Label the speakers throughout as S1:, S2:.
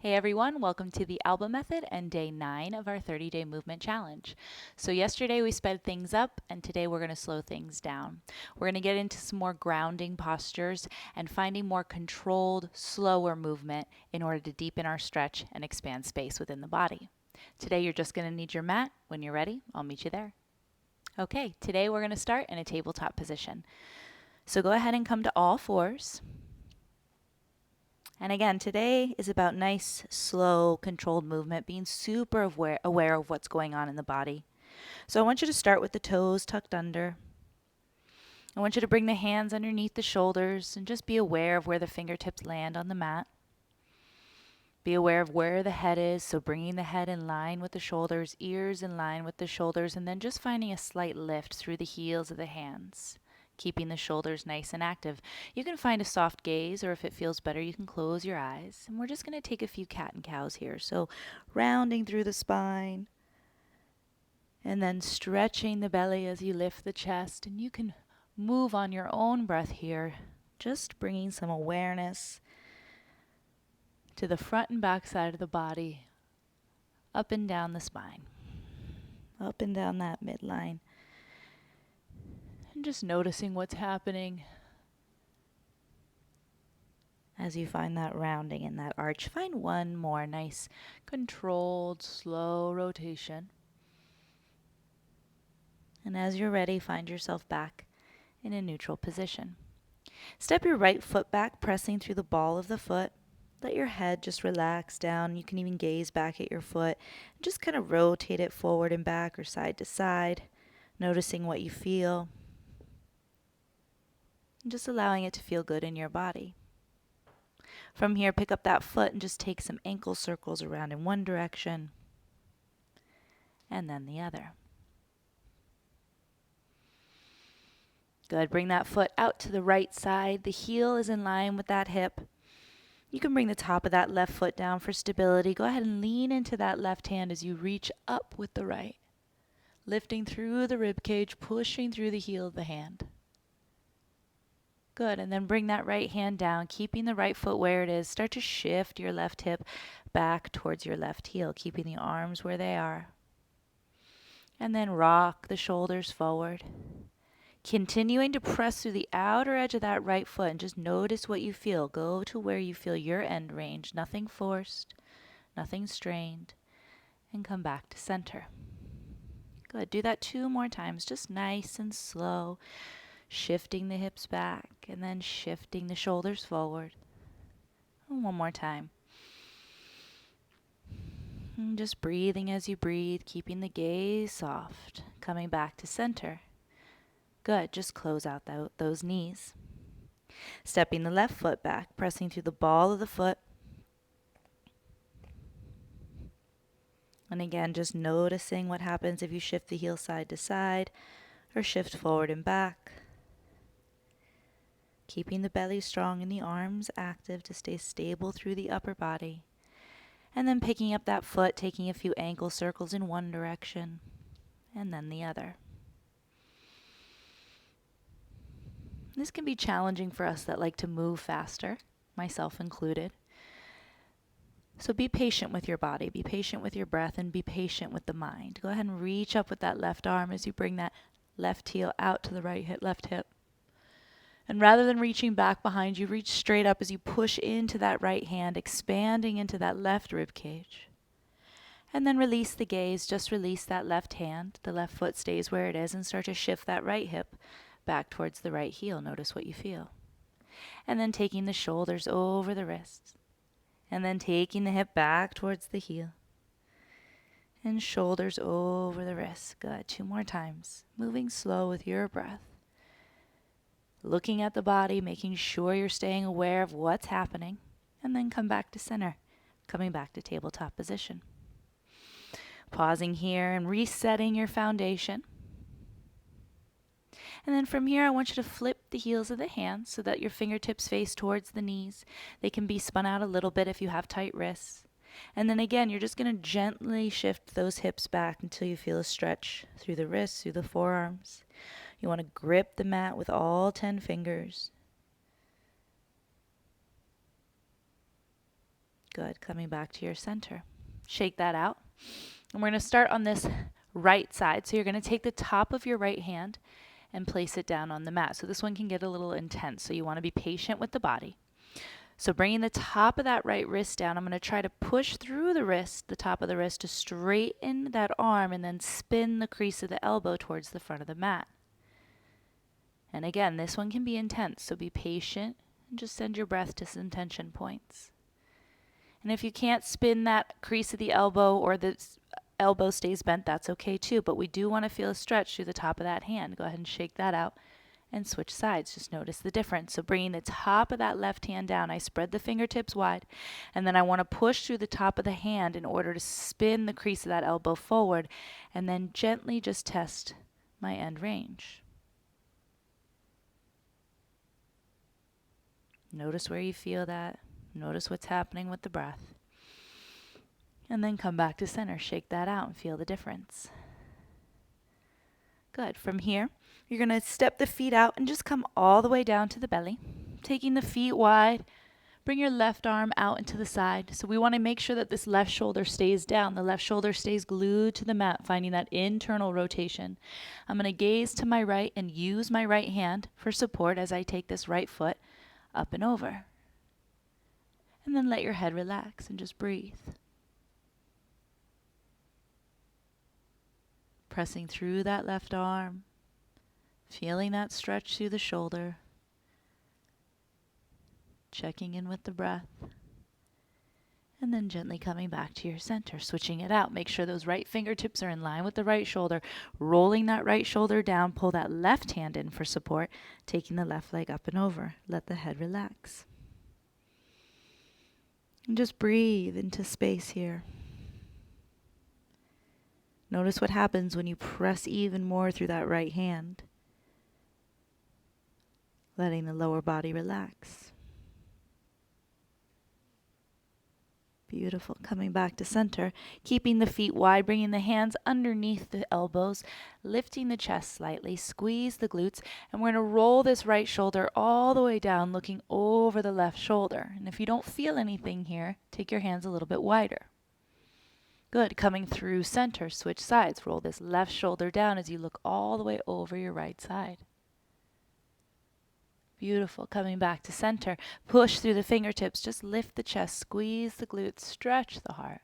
S1: Hey everyone, welcome to the Alba Method and day 9 of our 30-day movement challenge. So yesterday we sped things up and today we're going to slow things down. We're going to get into some more grounding postures and finding more controlled, slower movement in order to deepen our stretch and expand space within the body. Today you're just going to need your mat. When you're ready, I'll meet you there. Okay, today we're going to start in a tabletop position. So go ahead and come to all fours. And again, today is about nice, slow, controlled movement, being super aware of what's going on in the body. So I want you to start with the toes tucked under. I want you to bring the hands underneath the shoulders and just be aware of where the fingertips land on the mat. Be aware of where the head is, so bringing the head in line with the shoulders, ears in line with the shoulders, and then just finding a slight lift through the heels of the hands, keeping the shoulders nice and active. You can find a soft gaze, or if it feels better, you can close your eyes. And we're just going to take a few cat and cows here. So rounding through the spine, and then stretching the belly as you lift the chest. And you can move on your own breath here, just bringing some awareness to the front and back side of the body, up and down the spine, up and down that midline. And just noticing what's happening as you find that rounding and that arch. Find one more nice, controlled, slow rotation. And as you're ready, find yourself back in a neutral position. Step your right foot back, pressing through the ball of the foot. Let your head just relax down. You can even gaze back at your foot. Just kind of rotate it forward and back or side to side, noticing what you feel. And just allowing it to feel good in your body. From here, pick up that foot and just take some ankle circles around in one direction and then the other. Good. Bring that foot out to the right side. The heel is in line with that hip. You can bring the top of that left foot down for stability. Go ahead and lean into that left hand as you reach up with the right, lifting through the rib cage, pushing through the heel of the hand. Good. And then bring that right hand down, keeping the right foot where it is. Start to shift your left hip back towards your left heel, keeping the arms where they are. And then rock the shoulders forward. Continuing to press through the outer edge of that right foot and just notice what you feel. Go to where you feel your end range. Nothing forced, nothing strained. And come back to center. Good. Do that 2 more times, just nice and slow. Shifting the hips back and then shifting the shoulders forward. And 1 more time. And just breathing as you breathe, keeping the gaze soft. Coming back to center. Good. Just close out those knees. Stepping the left foot back, pressing through the ball of the foot. And again, just noticing what happens if you shift the heel side to side or shift forward and back. Keeping the belly strong and the arms active to stay stable through the upper body. And then picking up that foot, taking a few ankle circles in one direction and then the other. This can be challenging for us that like to move faster, myself included. So be patient with your body, be patient with your breath, and be patient with the mind. Go ahead and reach up with that left arm as you bring that left heel out to the left hip. And rather than reaching back behind you, reach straight up as you push into that right hand, expanding into that left rib cage. And then release the gaze, just release that left hand. The left foot stays where it is and start to shift that right hip back towards the right heel. Notice what you feel. And then taking the shoulders over the wrists. And then taking the hip back towards the heel. And shoulders over the wrists. Good. 2 more times. Moving slow with your breath. Looking at the body, making sure you're staying aware of what's happening. And then come back to center. Coming back to tabletop position. Pausing here and resetting your foundation. And then from here, I want you to flip the heels of the hands so that your fingertips face towards the knees. They can be spun out a little bit if you have tight wrists. And then again, you're just going to gently shift those hips back until you feel a stretch through the wrists, through the forearms. You want to grip the mat with all 10 fingers. Good. Coming back to your center. Shake that out. And we're going to start on this right side. So you're going to take the top of your right hand and place it down on the mat. So this one can get a little intense. So you want to be patient with the body. So bringing the top of that right wrist down, I'm going to try to push through the wrist, the top of the wrist, to straighten that arm and then spin the crease of the elbow towards the front of the mat. And again, this one can be intense, so be patient and just send your breath to some tension points. And if you can't spin that crease of the elbow or the elbow stays bent, that's okay too, but we do want to feel a stretch through the top of that hand. Go ahead and shake that out. And switch sides. Just notice the difference. So bringing the top of that left hand down, I spread the fingertips wide, and then I want to push through the top of the hand in order to spin the crease of that elbow forward, and then gently just test my end range. Notice where you feel that. Notice what's happening with the breath. And then come back to center. Shake that out and feel the difference. Good. From here, you're going to step the feet out and just come all the way down to the belly, taking the feet wide. Bring your left arm out into the side. So we want to make sure that this left shoulder stays down. The left shoulder stays glued to the mat, finding that internal rotation. I'm going to gaze to my right and use my right hand for support as I take this right foot up and over. And then let your head relax and just breathe. Pressing through that left arm, feeling that stretch through the shoulder, checking in with the breath, and then gently coming back to your center, switching it out. Make sure those right fingertips are in line with the right shoulder, rolling that right shoulder down, pull that left hand in for support, taking the left leg up and over. Let the head relax. And just breathe into space here. Notice what happens when you press even more through that right hand. Letting the lower body relax. Beautiful. Coming back to center. Keeping the feet wide, bringing the hands underneath the elbows, lifting the chest slightly, squeeze the glutes, and we're going to roll this right shoulder all the way down, looking over the left shoulder. And if you don't feel anything here, take your hands a little bit wider. Good. Coming through center, switch sides. Roll this left shoulder down as you look all the way over your right side. Beautiful. Coming back to center. Push through the fingertips. Just lift the chest, squeeze the glutes, stretch the heart.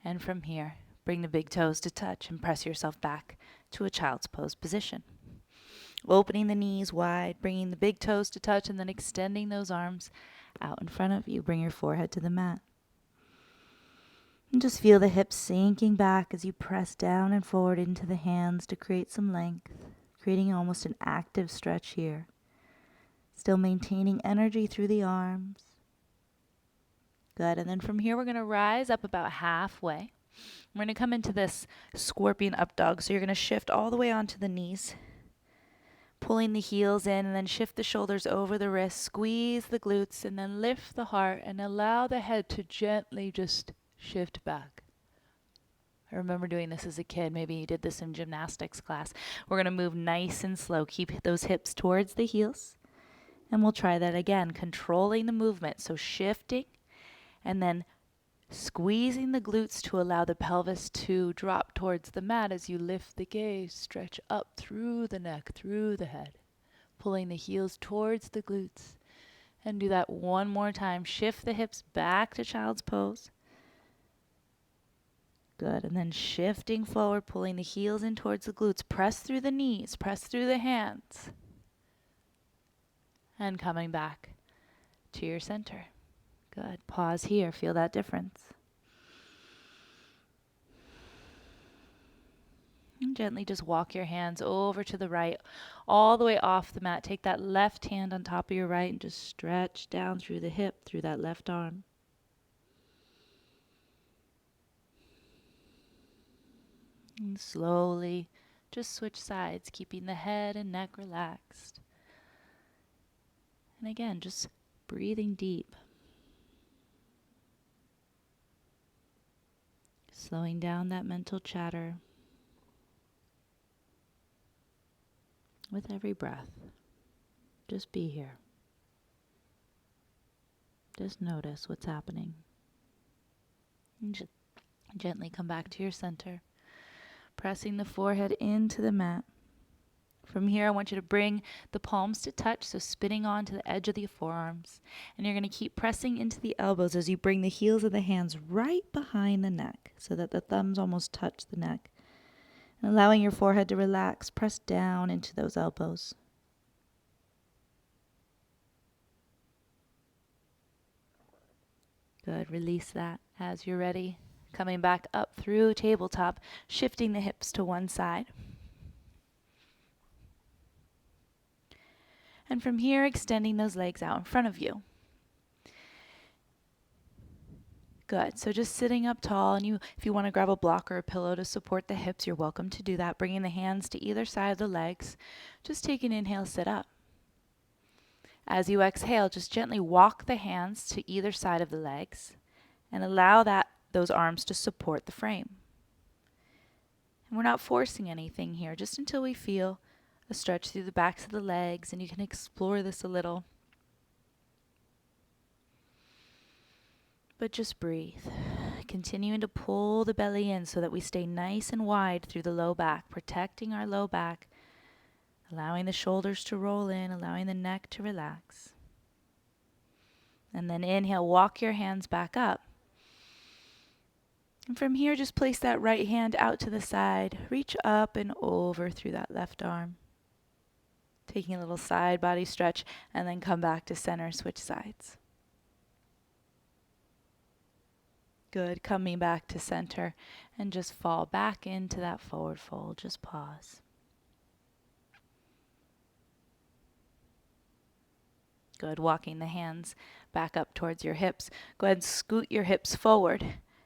S1: And from here, bring the big toes to touch and press yourself back to a child's pose position. Opening the knees wide, bringing the big toes to touch, and then extending those arms out in front of you. Bring your forehead to the mat. And just feel the hips sinking back as you press down and forward into the hands to create some length, creating almost an active stretch here. Still maintaining energy through the arms. Good. And then from here, we're going to rise up about halfway. We're going to come into this scorpion up dog. So you're going to shift all the way onto the knees, pulling the heels in, and then shift the shoulders over the wrists, squeeze the glutes, and then lift the heart and allow the head to gently just shift back. I remember doing this as a kid. Maybe you did this in gymnastics class. We're going to move nice and slow. Keep those hips towards the heels. And we'll try that again, controlling the movement. So shifting and then squeezing the glutes to allow the pelvis to drop towards the mat as you lift the gaze, stretch up through the neck, through the head. Pulling the heels towards the glutes. And do that one more time. Shift the hips back to child's pose. Good. And then shifting forward, pulling the heels in towards the glutes. Press through the knees, press through the hands. And coming back to your center. Good. Pause here. Feel that difference. And gently just walk your hands over to the right, all the way off the mat. Take that left hand on top of your right and just stretch down through the hip, through that left arm. And slowly just switch sides, keeping the head and neck relaxed. And again, just breathing deep. Slowing down that mental chatter with every breath. Just be here. Just notice what's happening. And gently come back to your center, pressing the forehead into the mat. From here, I want you to bring the palms to touch, so spinning onto the edge of the forearms. And you're going to keep pressing into the elbows as you bring the heels of the hands right behind the neck so that the thumbs almost touch the neck. And allowing your forehead to relax, press down into those elbows. Good. Release that as you're ready. Coming back up through tabletop, shifting the hips to one side. And from here, extending those legs out in front of you. Good. So just sitting up tall, and if you want to grab a block or a pillow to support the hips, you're welcome to do that. Bringing the hands to either side of the legs. Just take an inhale, sit up. As you exhale, just gently walk the hands to either side of the legs and allow those arms to support the frame. And we're not forcing anything here, just until we feel a stretch through the backs of the legs, and you can explore this a little. But just breathe. Continuing to pull the belly in so that we stay nice and wide through the low back, protecting our low back, allowing the shoulders to roll in, allowing the neck to relax. And then inhale, walk your hands back up. And from here, just place that right hand out to the side. Reach up and over through that left arm. Taking a little side body stretch, and then come back to center, switch sides. Good. Coming back to center, and just fall back into that forward fold. Just pause. Good. Walking the hands back up towards your hips. Go ahead and scoot your hips forward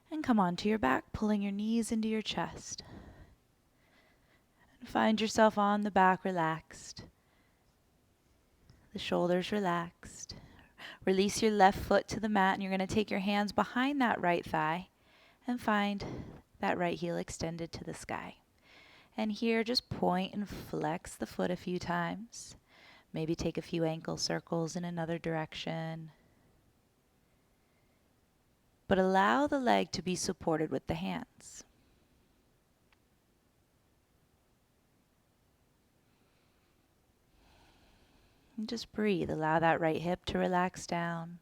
S1: and come onto your back, pulling your knees into your chest. And find yourself on the back, relaxed. The shoulders relaxed. Release your left foot to the mat, and you're going to take your hands behind that right thigh and find that right heel extended to the sky. And here, just point and flex the foot a few times. Maybe take a few ankle circles in another direction. But allow the leg to be supported with the hands. And just breathe. Allow that right hip to relax down.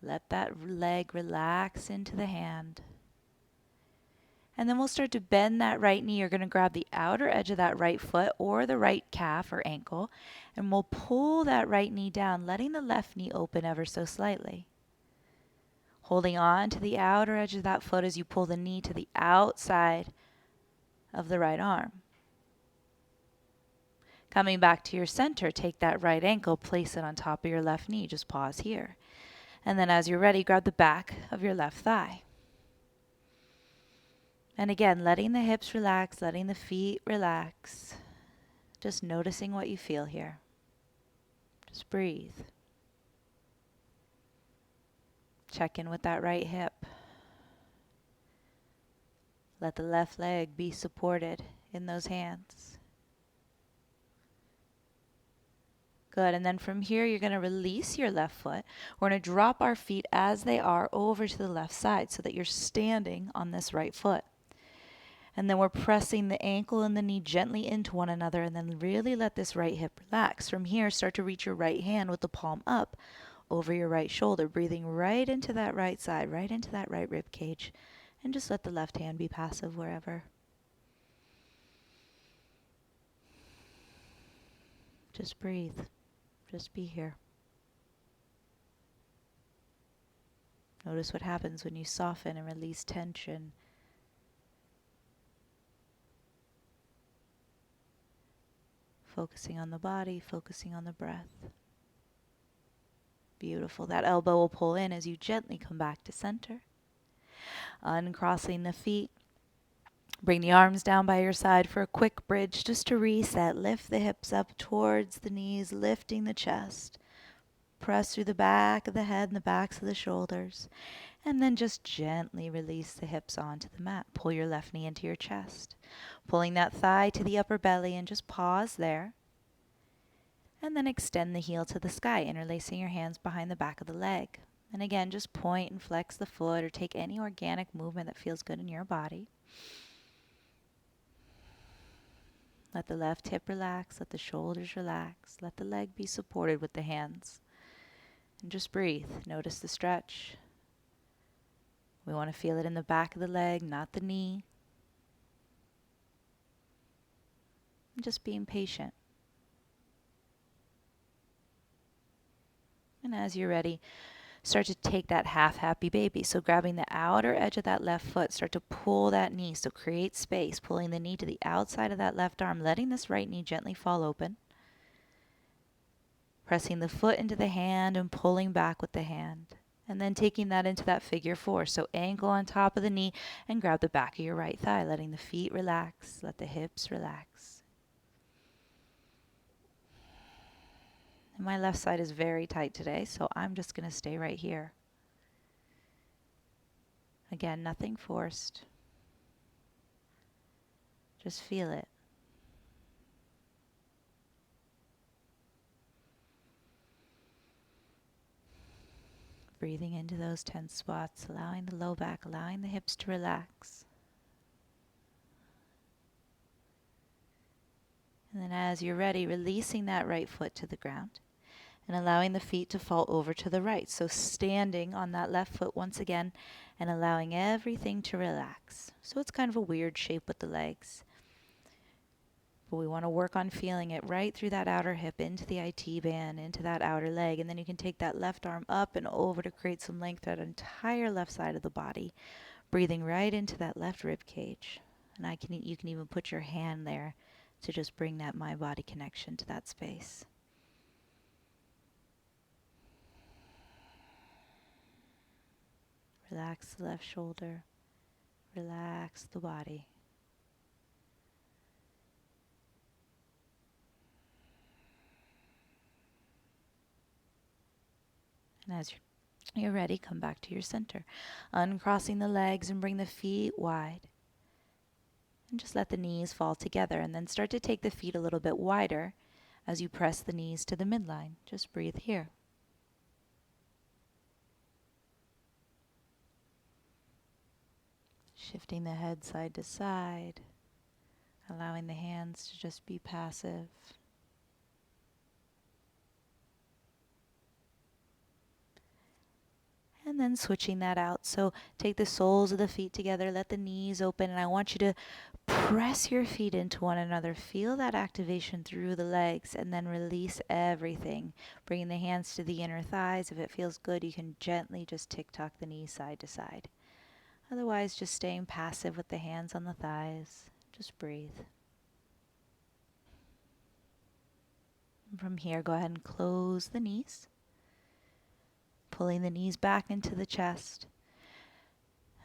S1: Let that leg relax into the hand. And then we'll start to bend that right knee. You're going to grab the outer edge of that right foot or the right calf or ankle, and we'll pull that right knee down, letting the left knee open ever so slightly. Holding on to the outer edge of that foot as you pull the knee to the outside of the right arm. Coming back to your center, take that right ankle, place it on top of your left knee. Just pause here. And then as you're ready, grab the back of your left thigh. And again, letting the hips relax, letting the feet relax. Just noticing what you feel here. Just breathe. Check in with that right hip. Let the left leg be supported in those hands. Good. And then from here, you're going to release your left foot. We're going to drop our feet as they are over to the left side so that you're standing on this right foot. And then we're pressing the ankle and the knee gently into one another, and then really let this right hip relax. From here, start to reach your right hand with the palm up over your right shoulder, breathing right into that right side, right into that right rib cage. And just let the left hand be passive wherever. Just breathe. Just be here. Notice what happens when you soften and release tension. Focusing on the body, focusing on the breath. Beautiful. That elbow will pull in as you gently come back to center. Uncrossing the feet. Bring the arms down by your side for a quick bridge just to reset. Lift the hips up towards the knees, lifting the chest. Press through the back of the head and the backs of the shoulders. And then just gently release the hips onto the mat. Pull your left knee into your chest. Pulling that thigh to the upper belly, and just pause there. And then extend the heel to the sky, interlacing your hands behind the back of the leg. And again, just point and flex the foot or take any organic movement that feels good in your body. Let the left hip relax, let the shoulders relax, let the leg be supported with the hands. And just breathe. Notice the stretch. We want to feel it in the back of the leg, not the knee. And just being patient. And as you're ready, start to take that half happy baby. So grabbing the outer edge of that left foot, start to pull that knee. So create space, pulling the knee to the outside of that left arm, letting this right knee gently fall open. Pressing the foot into the hand and pulling back with the hand. And then taking that into that figure four. So ankle on top of the knee and grab the back of your right thigh, letting the feet relax, let the hips relax. And my left side is very tight today, so I'm just going to stay right here. Again, nothing forced. Just feel it. Breathing into those tense spots, allowing the low back, allowing the hips to relax. And then as you're ready, releasing that right foot to the ground and allowing the feet to fall over to the right. So standing on that left foot once again and allowing everything to relax. So it's kind of a weird shape with the legs. But we want to work on feeling it right through that outer hip, into the IT band, into that outer leg. And then you can take that left arm up and over to create some length throughout the entire left side of the body. Breathing right into that left rib cage. And you can even put your hand there to just bring that mind-body connection to that space. Relax the left shoulder. Relax the body. And as you're ready, come back to your center. Uncrossing the legs and bring the feet wide. And just let the knees fall together. And then start to take the feet a little bit wider as you press the knees to the midline. Just breathe here. Shifting the head side to side. Allowing the hands to just be passive. And then switching that out. So take the soles of the feet together, let the knees open, and I want you to press your feet into one another. Feel that activation through the legs, and then release everything. Bringing the hands to the inner thighs. If it feels good, you can gently just tick-tock the knees side to side. Otherwise, just staying passive with the hands on the thighs. Just breathe. And from here, go ahead and close the knees. Pulling the knees back into the chest.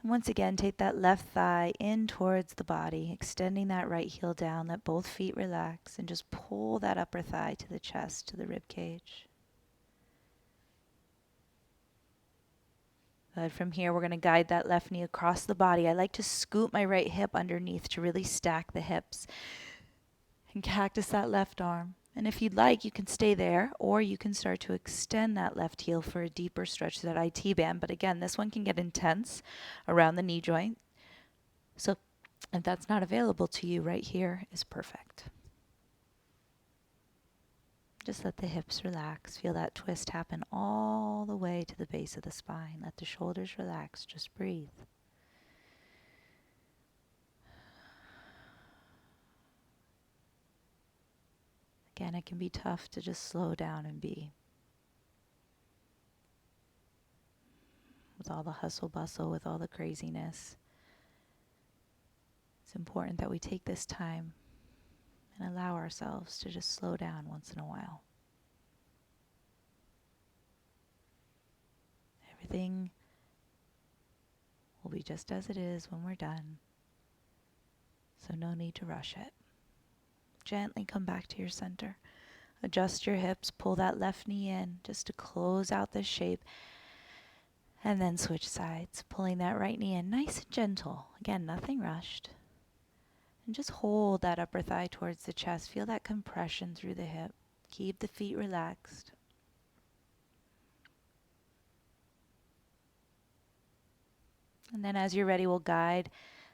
S1: And once again, take that left thigh in towards the body, extending that right heel down. Let both feet relax and just pull that upper thigh to the chest, to the rib cage. Good. From here, we're going to guide that left knee across the body. I like to scoop my right hip underneath to really stack the hips. And cactus that left arm. And if you'd like, you can stay there, or you can start to extend that left heel for a deeper stretch to that IT band. But again, this one can get intense around the knee joint. So if that's not available to you, right here is perfect. Just let the hips relax. Feel that twist happen all the way to the base of the spine. Let the shoulders relax. Just breathe. Again, it can be tough to just slow down and be. With all the hustle bustle, with all the craziness, it's important that we take this time and allow ourselves to just slow down once in a while. Everything will be just as it is when we're done, so no need to rush it. Gently come back to your center. Adjust your hips, pull that left knee in just to close out this shape. And then switch sides, pulling that right knee in nice and gentle. Again, nothing rushed. And just hold that upper thigh towards the chest. Feel that compression through the hip. Keep the feet relaxed. And then as you're ready, we'll guide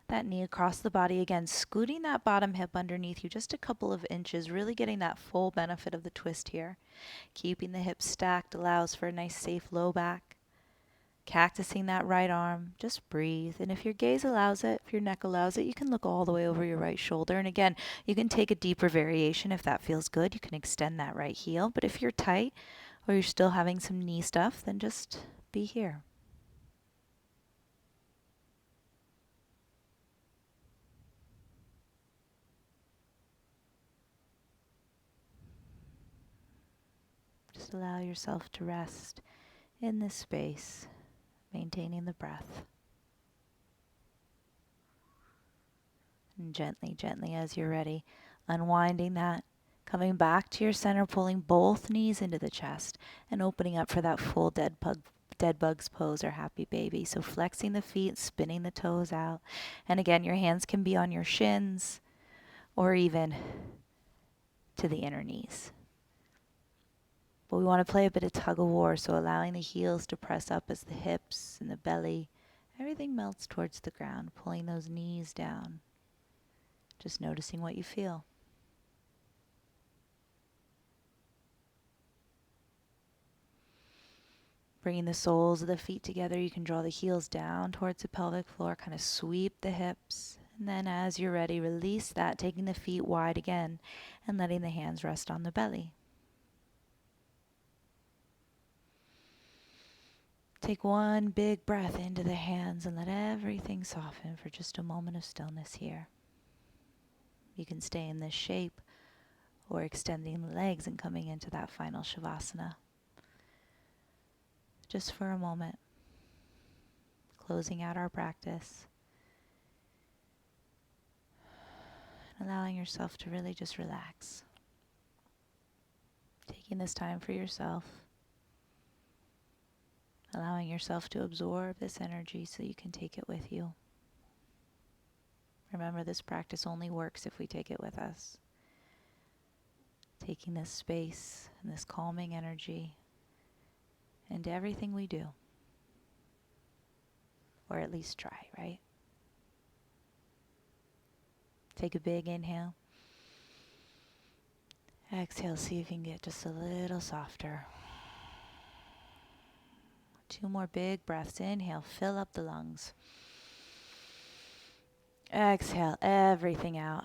S1: that knee across the body again, scooting that bottom hip underneath you just a couple of inches, really getting that full benefit of the twist here. Keeping the hips stacked allows for a nice safe low back. Cactusing that right arm, just breathe. And if your gaze allows it, if your neck allows it, you can look all the way over your right shoulder. And again, you can take a deeper variation if that feels good. You can extend that right heel. But if you're tight or you're still having some knee stuff, then just be here. Just allow yourself to rest in this space, maintaining the breath. And gently, gently as you're ready, unwinding that, coming back to your center, pulling both knees into the chest and opening up for that full dead bugs pose or happy baby. So flexing the feet, spinning the toes out. And again, your hands can be on your shins or even to the inner knees. But we want to play a bit of tug of war, so allowing the heels to press up as the hips and the belly, everything melts towards the ground, pulling those knees down. Just noticing what you feel. Bringing the soles of the feet together, you can draw the heels down towards the pelvic floor, kind of sweep the hips. And then as you're ready, release that, taking the feet wide again and letting the hands rest on the belly. Take one big breath into the hands and let everything soften for just a moment of stillness here. You can stay in this shape or extending the legs and coming into that final Shavasana. Just for a moment, closing out our practice, allowing yourself to really just relax. Taking this time for yourself, allowing yourself to absorb this energy so you can take it with you. Remember, this practice only works if we take it with us. Taking this space and this calming energy into everything we do. Or at least try, right? Take a big inhale. Exhale, see if you can get just a little softer. 2 more big breaths. Inhale, fill up the lungs. Exhale, everything out.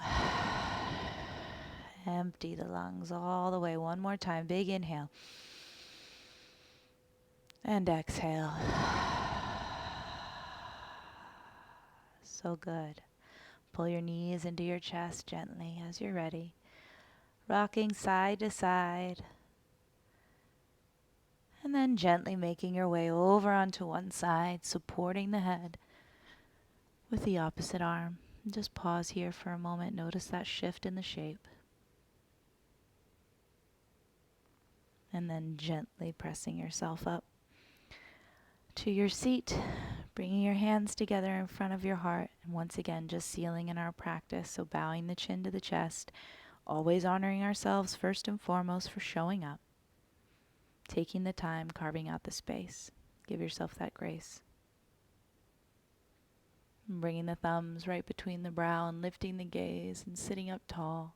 S1: Empty the lungs all the way. One more time. Big inhale. And exhale. So good. Pull your knees into your chest gently as you're ready. Rocking side to side. And then gently making your way over onto one side, supporting the head with the opposite arm. And just pause here for a moment. Notice that shift in the shape. And then gently pressing yourself up to your seat, bringing your hands together in front of your heart. And once again, just sealing in our practice. So bowing the chin to the chest, always honoring ourselves first and foremost for showing up. Taking the time, carving out the space. Give yourself that grace. And bringing the thumbs right between the brow and lifting the gaze and sitting up tall.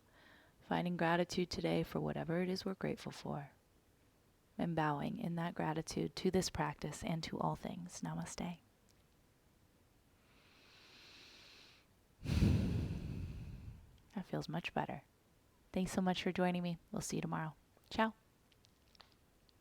S1: Finding gratitude today for whatever it is we're grateful for. And bowing in that gratitude to this practice and to all things. Namaste. That feels much better. Thanks so much for joining me. We'll see you tomorrow. Ciao.